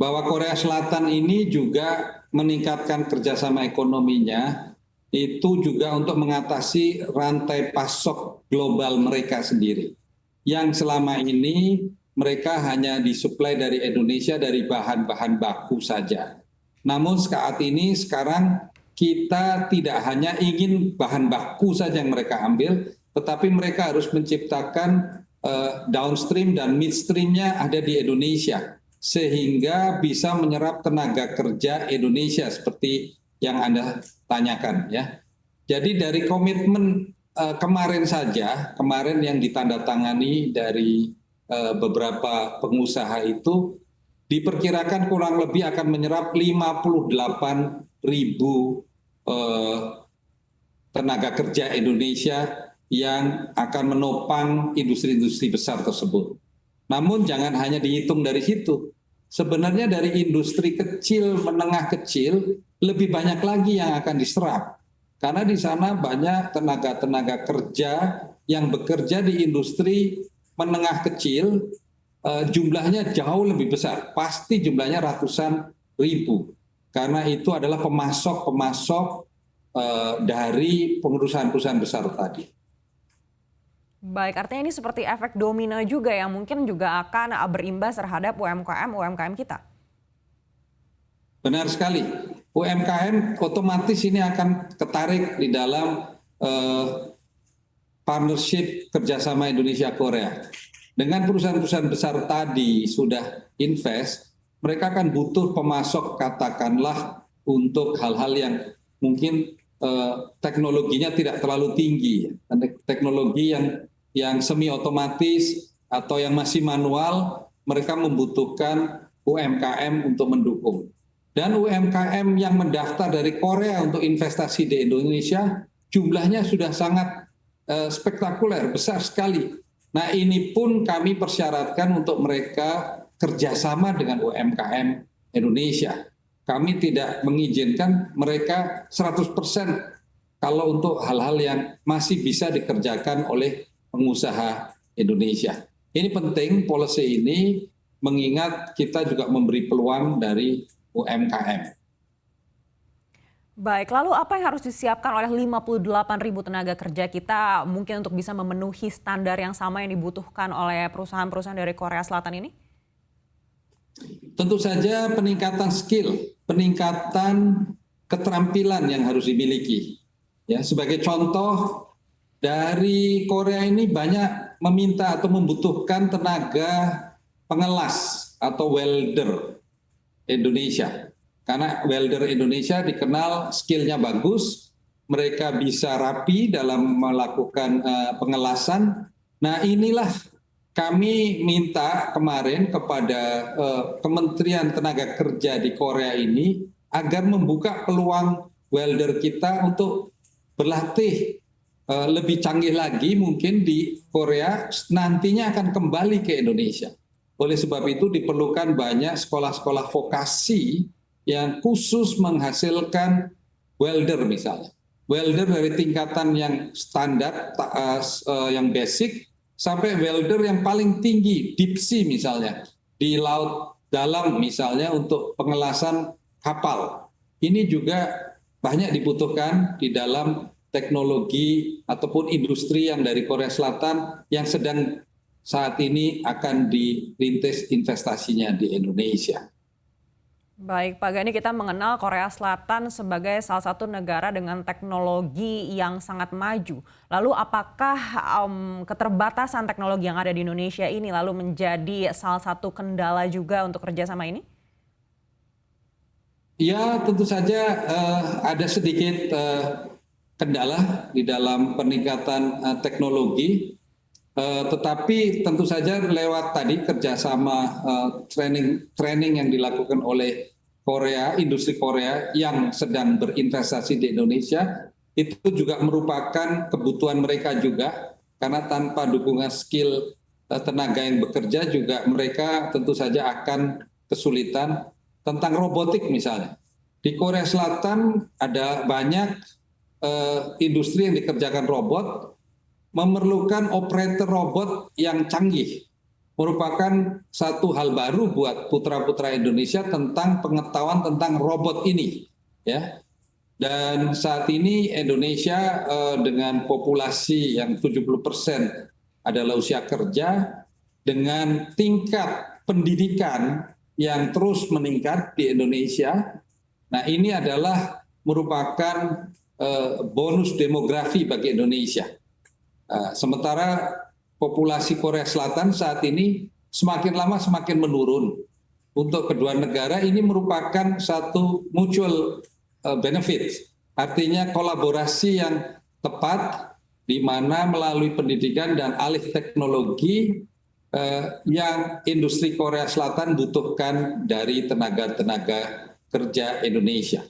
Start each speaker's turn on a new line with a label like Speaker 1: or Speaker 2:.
Speaker 1: bahwa Korea Selatan ini juga meningkatkan kerjasama ekonominya, itu juga untuk mengatasi rantai pasok global mereka sendiri. Yang selama ini mereka hanya disuplai dari Indonesia dari bahan-bahan baku saja. Namun saat ini sekarang kita tidak hanya ingin bahan baku saja yang mereka ambil, tetapi mereka harus menciptakan downstream dan midstreamnya ada di Indonesia, sehingga bisa menyerap tenaga kerja Indonesia seperti yang Anda tanyakan ya. Jadi dari komitmen kemarin saja, kemarin yang ditandatangani dari beberapa pengusaha itu diperkirakan kurang lebih akan menyerap 58.000 tenaga kerja Indonesia yang akan menopang industri-industri besar tersebut. Namun jangan hanya dihitung dari situ. Sebenarnya dari industri kecil, menengah kecil, lebih banyak lagi yang akan diserap. Karena di sana banyak tenaga-tenaga kerja yang bekerja di industri menengah kecil, jumlahnya jauh lebih besar. Pasti jumlahnya ratusan ribu. Karena itu adalah pemasok-pemasok dari perusahaan-perusahaan besar tadi.
Speaker 2: Baik, artinya ini seperti efek domino juga yang mungkin juga akan berimbas terhadap UMKM kita.
Speaker 1: Benar sekali. UMKM otomatis ini akan ketarik di dalam partnership kerjasama Indonesia-Korea. Dengan perusahaan-perusahaan besar tadi sudah invest, mereka akan butuh pemasok katakanlah untuk hal-hal yang mungkin teknologinya tidak terlalu tinggi. Teknologi yang semi otomatis atau yang masih manual, mereka membutuhkan UMKM untuk mendukung. Dan UMKM yang mendaftar dari Korea untuk investasi di Indonesia jumlahnya sudah sangat spektakuler, besar sekali. Nah ini pun kami persyaratkan untuk mereka kerjasama dengan UMKM Indonesia. Kami tidak mengizinkan mereka 100% kalau untuk hal-hal yang masih bisa dikerjakan oleh pengusaha Indonesia. Ini penting policy ini, mengingat kita juga memberi peluang dari UMKM.
Speaker 2: Baik, lalu apa yang harus disiapkan oleh 58.000 tenaga kerja kita mungkin untuk bisa memenuhi standar yang sama yang dibutuhkan oleh perusahaan-perusahaan dari Korea Selatan ini?
Speaker 1: Tentu saja peningkatan skill, peningkatan keterampilan yang harus dimiliki. Ya, sebagai contoh, dari Korea ini banyak meminta atau membutuhkan tenaga pengelas atau welder Indonesia. Karena welder Indonesia dikenal skillnya bagus, mereka bisa rapi dalam melakukan pengelasan. Nah inilah kami minta kemarin kepada Kementerian Tenaga Kerja di Korea ini agar membuka peluang welder kita untuk berlatih lebih canggih lagi mungkin di Korea, nantinya akan kembali ke Indonesia. Oleh sebab itu diperlukan banyak sekolah-sekolah vokasi yang khusus menghasilkan welder misalnya. Welder dari tingkatan yang standar, yang basic, sampai welder yang paling tinggi, deep sea misalnya, di laut dalam misalnya untuk pengelasan kapal. Ini juga banyak dibutuhkan di dalam teknologi ataupun industri yang dari Korea Selatan yang sedang saat ini akan dirintis investasinya di Indonesia.
Speaker 2: Baik, Pak Gani, kita mengenal Korea Selatan sebagai salah satu negara dengan teknologi yang sangat maju. Lalu apakah keterbatasan teknologi yang ada di Indonesia ini lalu menjadi salah satu kendala juga untuk kerjasama ini?
Speaker 1: Ya, tentu saja ada sedikit kendala di dalam peningkatan teknologi, tetapi tentu saja lewat tadi kerjasama training yang dilakukan oleh Korea, industri Korea yang sedang berinvestasi di Indonesia, itu juga merupakan kebutuhan mereka juga, karena tanpa dukungan skill tenaga yang bekerja juga mereka tentu saja akan kesulitan. Tentang robotik misalnya, di Korea Selatan ada banyak industri yang dikerjakan robot, memerlukan operator robot yang canggih merupakan satu hal baru buat putra-putra Indonesia tentang pengetahuan tentang robot ini, ya. Dan saat ini Indonesia dengan populasi yang 70% adalah usia kerja, dengan tingkat pendidikan yang terus meningkat di Indonesia. Nah, ini adalah merupakan bonus demografi bagi Indonesia. Sementara populasi Korea Selatan saat ini semakin lama semakin menurun. Untuk kedua negara ini merupakan satu mutual benefit, artinya kolaborasi yang tepat di mana melalui pendidikan dan alih teknologi yang industri Korea Selatan butuhkan dari tenaga-tenaga kerja Indonesia.